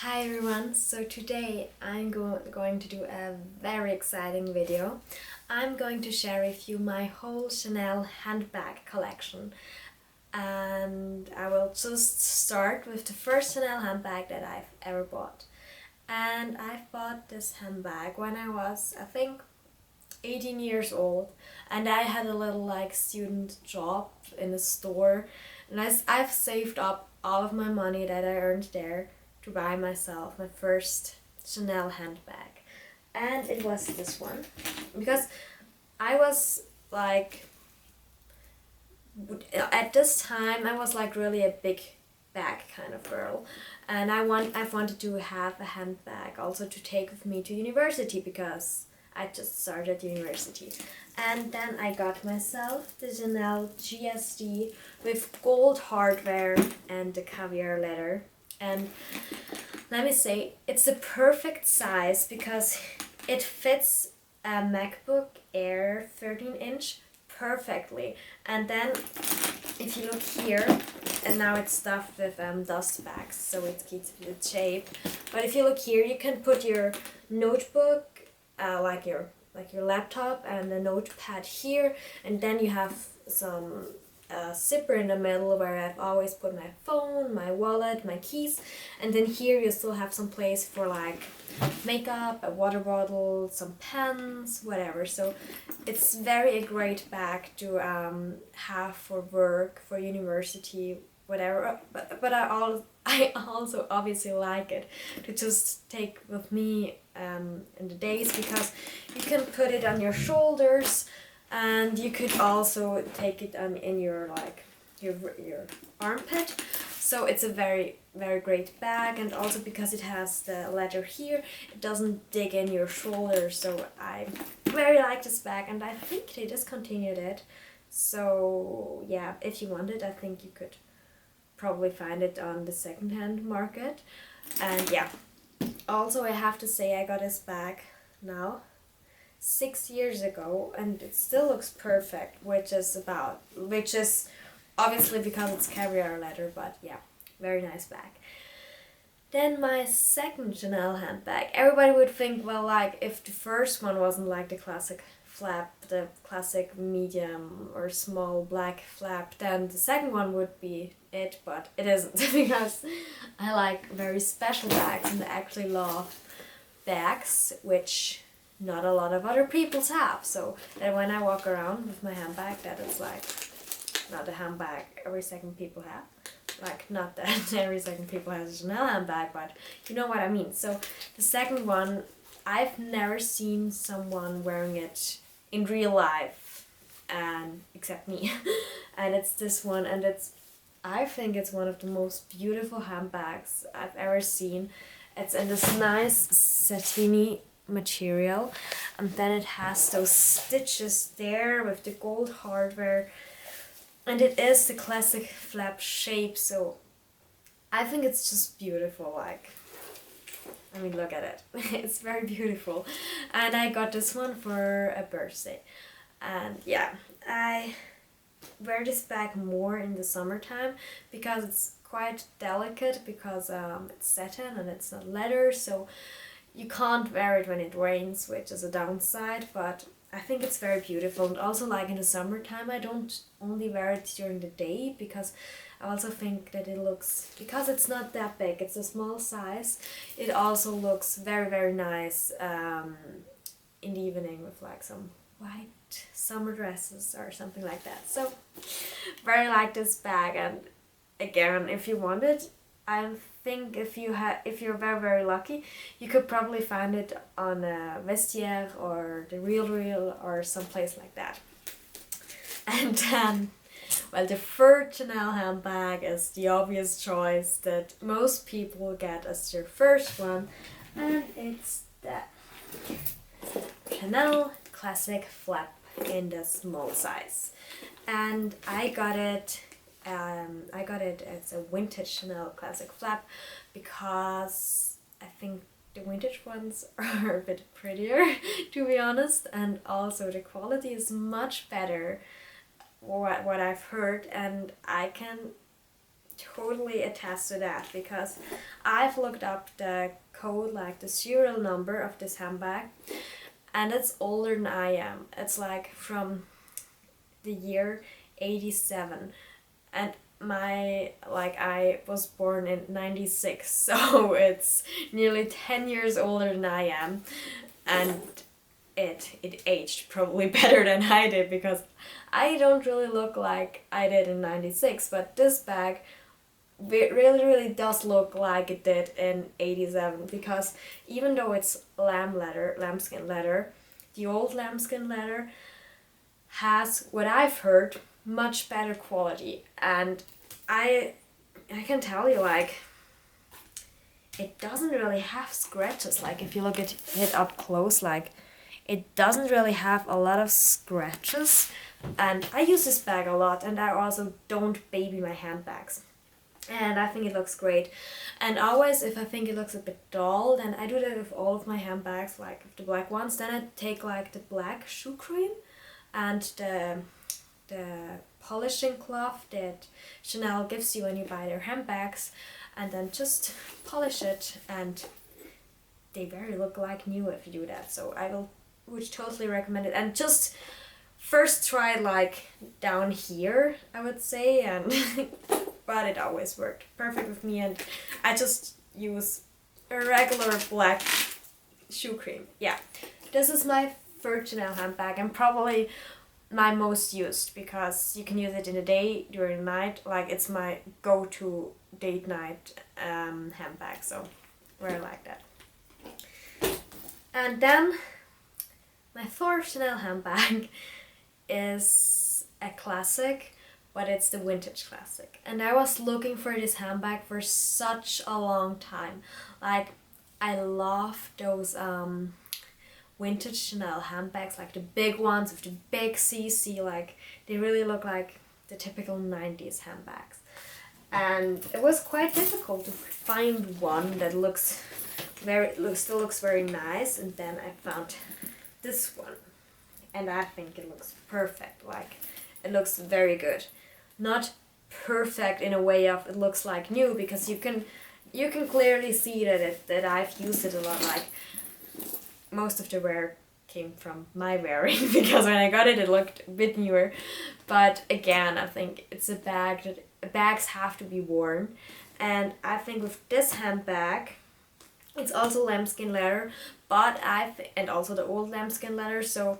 Hi everyone, so today I'm going to do a very exciting video. I'm going to share with you my whole Chanel handbag collection, and I will just start with the first Chanel handbag that I've ever bought. And I've bought this handbag when I was, I think, 18 years old, and I had a little student job in a store, and I've saved up all of my money that I earned there to buy myself my first Chanel handbag. And it was this one because I was at this time I was really a big bag kind of girl, and I've wanted to have a handbag also to take with me to university because I just started university. And then I got myself the Chanel GSD with gold hardware and the caviar leather. And let me say, it's the perfect size because it fits a MacBook Air 13-inch perfectly. And then if you look here, and now it's stuffed with dust bags, so it keeps its shape. But if you look here, you can put your notebook, like your laptop, and a notepad here, and then you have some zipper in the middle where I've always put my phone, my wallet, my keys, and then here you still have some place for makeup, a water bottle, some pens, whatever. So it's a great bag to have for work, for university, whatever. But I also obviously like it to just take with me in the days, because you can put it on your shoulders, and you could also take it in your your armpit. So it's a very great bag, and also because it has the leather here, it doesn't dig in your shoulder. So I very like this bag, and I think they discontinued it. So yeah, if you want it, I think you could probably find it on the secondhand market. And yeah, also I have to say I got this bag now 6 years ago, and it still looks perfect, which is obviously because it's caviar leather, but yeah, very nice bag. Then my second Chanel handbag, everybody would think, well, if the first one wasn't the classic flap, the classic medium or small black flap, then the second one would be it, but it isn't because I like very special bags, and I actually love bags which not a lot of other people have. So that when I walk around with my handbag, that it's not a handbag every second people have. Not that every second people has a Chanel handbag, but you know what I mean. So the second one, I've never seen someone wearing it in real life, and except me. And it's this one, and I think it's one of the most beautiful handbags I've ever seen. It's in this nice satiny material, and then it has those stitches there with the gold hardware, and it is the classic flap shape. So I think it's just beautiful. I mean, look at it. It's very beautiful, and I got this one for a birthday. And yeah, I wear this bag more in the summertime because it's quite delicate, because it's satin and it's not leather, so you can't wear it when it rains, which is a downside, but I think it's very beautiful. And also in the summertime, I don't only wear it during the day, because I also think that it looks, because it's not that big, it's a small size, it also looks very nice in the evening with some white summer dresses or something like that. So very like this bag. And again, if you want it, I think if you're very lucky, you could probably find it on a Vestiaire or the Real or someplace like that. And then, well, the third Chanel handbag is the obvious choice that most people get as their first one, and it's the Chanel Classic Flap in the small size. And I got it as a vintage Chanel Classic Flap because I think the vintage ones are a bit prettier, to be honest, and also the quality is much better, what I've heard, and I can totally attest to that because I've looked up the code, like the serial number of this handbag, and it's older than I am. It's like from the year 87, and I was born in 96, so it's nearly 10 years older than I am, and it aged probably better than I did because I don't really look like I did in 96, but this bag really does look like it did in 87 because even though it's lambskin leather, the old lambskin leather has, what I've heard, much better quality, and I can tell you, like, it doesn't really have scratches. Like, if you look at it up close, like, it doesn't really have a lot of scratches, and I use this bag a lot, and I also don't baby my handbags, and I think it looks great. And always, if I think it looks a bit dull, then I do that with all of my handbags, like the black ones. Then I take like the black shoe cream and the polishing cloth that Chanel gives you when you buy their handbags, and then just polish it, and they very look like new if you do that. So would totally recommend it. And just first try it like down here, I would say, and but it always worked perfect with me, and I just use a regular black shoe cream. Yeah, this is my third Chanel handbag and probably my most used because you can use it in the day, during the night. Like, it's my go-to date night handbag, so really like that. And then my fourth Chanel handbag is a classic, but it's the vintage classic. And I was looking for this handbag for such a long time. Like, I love those vintage Chanel handbags, like the big ones with the big CC, like they really look like the typical 90s handbags. And it was quite difficult to find one that still looks very nice, and then I found this one, and I think it looks perfect. Like, it looks very good. Not perfect in a way of it looks like new, because you can clearly see that I've used it a lot. Like, most of the wear came from my wearing because when I got it, it looked a bit newer. But again, I think it's a bag that bags have to be worn, and I think with this handbag, it's also lambskin leather, but and also the old lambskin leather, so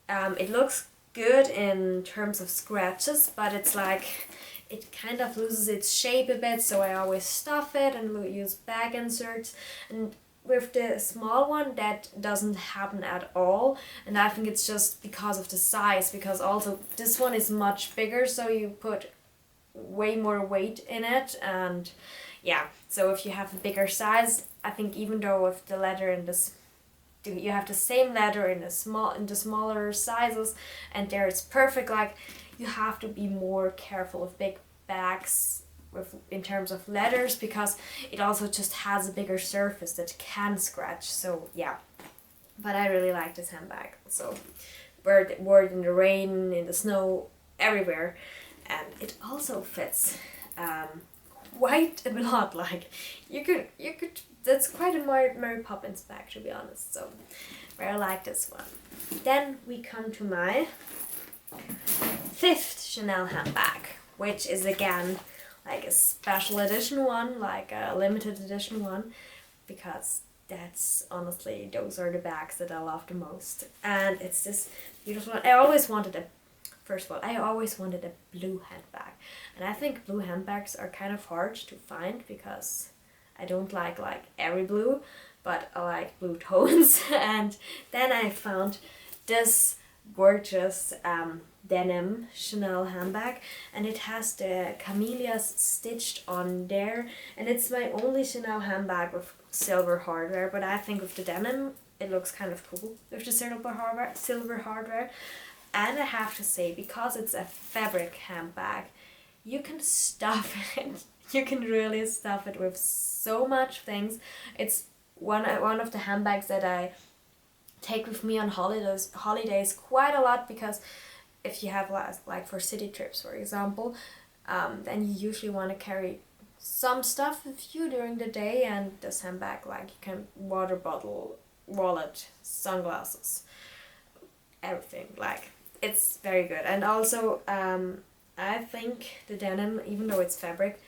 it looks good in terms of scratches, but it's like it kind of loses its shape a bit, so I always stuff it and use bag inserts. And with the small one, that doesn't happen at all, and I think it's just because of the size, because also this one is much bigger, so you put way more weight in it. And yeah, so if you have a bigger size, I think even though with the leather in this, you have the same leather in the smaller sizes, and there it's perfect. Like, you have to be more careful with big bags in terms of leathers, because it also just has a bigger surface that can scratch. So yeah, but I really like this handbag. So wore it in the rain, in the snow, everywhere, and it also fits quite a lot. Like, you could that's quite a Mary Poppins bag, to be honest. So I like this one. Then we come to my fifth Chanel handbag, which is again like a special edition one, like a limited edition one, because that's honestly, those are the bags that I love the most. And it's this beautiful one. I always wanted a blue handbag, and I think blue handbags are kind of hard to find because I don't like every blue, but I like blue tones. And then I found this gorgeous denim Chanel handbag, and it has the camellias stitched on there, and it's my only Chanel handbag with silver hardware, but I think with the denim it looks kind of cool with the silver hardware. And I have to say, because it's a fabric handbag, you can stuff it. You can really stuff it with so much things. It's one of the handbags that I take with me on holidays quite a lot, because if you have like for city trips, for example, then you usually want to carry some stuff with you during the day, and this handbag, like, you can water bottle, wallet, sunglasses, everything. Like, it's very good. And also I think the denim, even though it's fabric,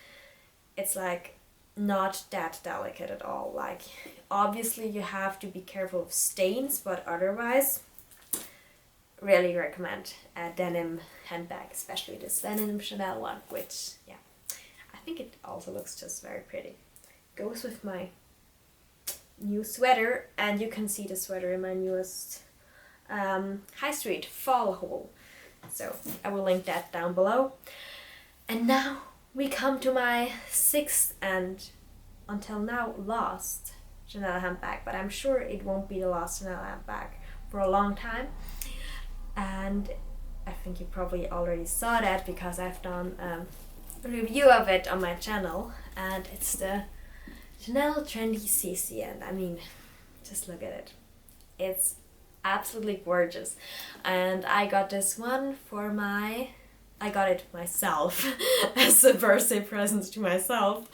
it's like not that delicate at all. Like, obviously you have to be careful of stains, but otherwise really recommend a denim handbag, especially this denim Chanel one, which, yeah, I think it also looks just very pretty. Goes with my new sweater, and you can see the sweater in my newest high street fall haul, so I will link that down below. And now we come to my 6th and until now last Chanel handbag, but I'm sure it won't be the last Chanel handbag for a long time. And I think you probably already saw that because I've done a review of it on my channel, and it's the Chanel Trendy CC, and I mean, just look at it. It's absolutely gorgeous, and I got this one for I got it myself as a birthday present to myself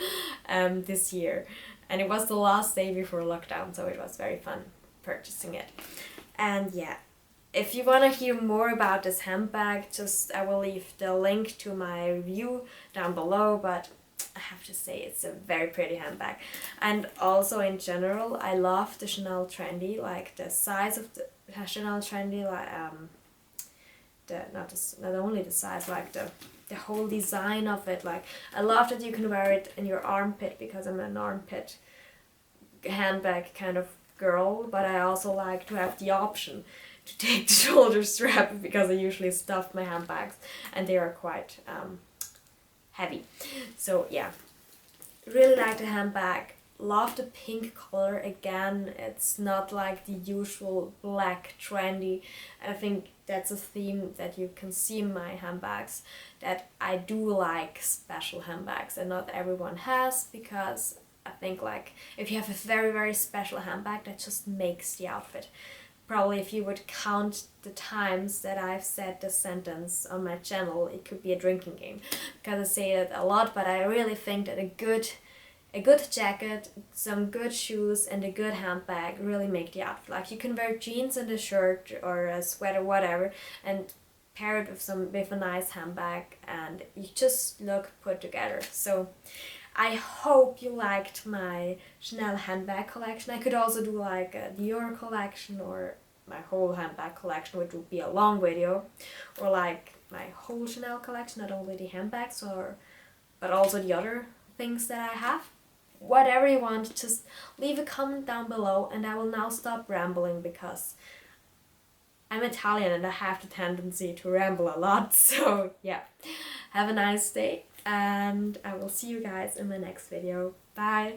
this year, and it was the last day before lockdown, so it was very fun purchasing it. And yeah, if you want to hear more about this handbag, I will leave the link to my review down below, but I have to say it's a very pretty handbag. And also in general, I love the Chanel Trendy, like the size of the Chanel Trendy, like not only the size, like the whole design of it. Like, I love that you can wear it in your armpit, because I'm an armpit handbag kind of girl, but I also like to have the option to take the shoulder strap, because I usually stuff my handbags and they are quite heavy. So yeah, really like the handbag. Love the pink color. Again, it's not like the usual black trendy. I think that's a theme that you can see in my handbags, that I do like special handbags and not everyone has, because I think, like, if you have a very, very special handbag, that just makes the outfit. Probably if you would count the times that I've said this sentence on my channel, it could be a drinking game, because I say it a lot, but I really think that a good jacket, some good shoes, and a good handbag really make the outfit. Like, you can wear jeans and a shirt or a sweater, whatever, and pair it with a nice handbag, and you just look put together. So I hope you liked my Chanel handbag collection. I could also do like a Dior collection, or my whole handbag collection, which would be a long video, or like my whole Chanel collection, not only the handbags, but also the other things that I have. Whatever you want, just leave a comment down below, and I will now stop rambling, because I'm Italian and I have the tendency to ramble a lot. So yeah, have a nice day, and I will see you guys in my next video. Bye!